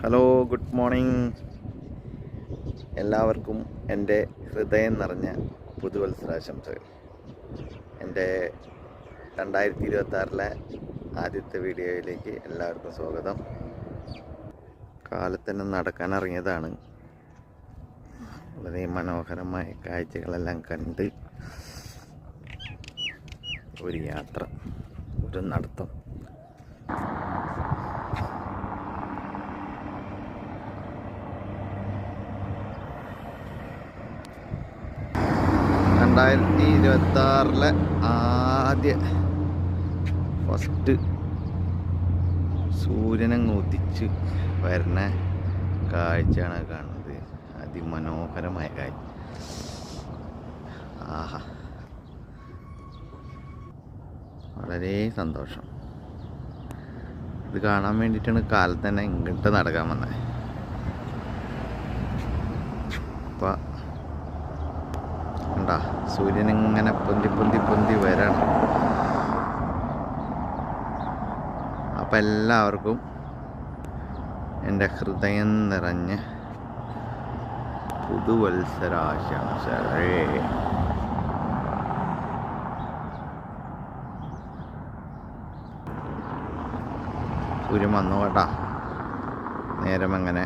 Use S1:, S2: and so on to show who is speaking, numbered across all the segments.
S1: Hello, good morning. എല്ലാവർക്കും എൻ്റെ ഹൃദയം നിറഞ്ഞ പുതുവത്സരാശംസകൾ. എൻ്റെ 2026 ആദ്യത്തെ വീഡിയോയിലേക്ക് എല്ലാവർക്കും സ്വാഗതം. കാലത്തന്നെ നടക്കാനിറങ്ങിയതാണ്. വളരെ മനോഹരമായ കാഴ്ചകളെല്ലാം കണ്ട് ഒരു യാത്ര, ഒരു നടത്തം. രണ്ടായിരത്തി 2026 ആദ്യ ഫസ്റ്റ് സൂര്യനങ്ങ് ഉദിച്ച് വരുന്ന കാഴ്ചയാണ് കാണുന്നത്. അതിമനോഹരമായ കാഴ്ച. ആഹാ, വളരെ സന്തോഷം. ഇത് കാണാൻ വേണ്ടിയിട്ടാണ് കാലത്ത് തന്നെ ഇങ്ങോട്ട് നടക്കാൻ വന്നത്. അപ്പം ഉണ്ടാ സൂര്യനിങ്ങനെ പൊന്തി പൊന്തി പൊന്തി വരണം. അപ്പം എല്ലാവർക്കും എൻ്റെ ഹൃദയം നിറഞ്ഞ പുതുവത്സരാശംസകളേ. സൂര്യൻ വന്നു കേട്ടാ. നേരം അങ്ങനെ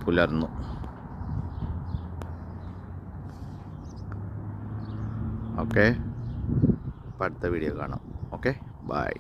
S1: പുലർന്നു. ഓക്കെ, അപ്പം അടുത്ത വീഡിയോ കാണാം. Okay, by.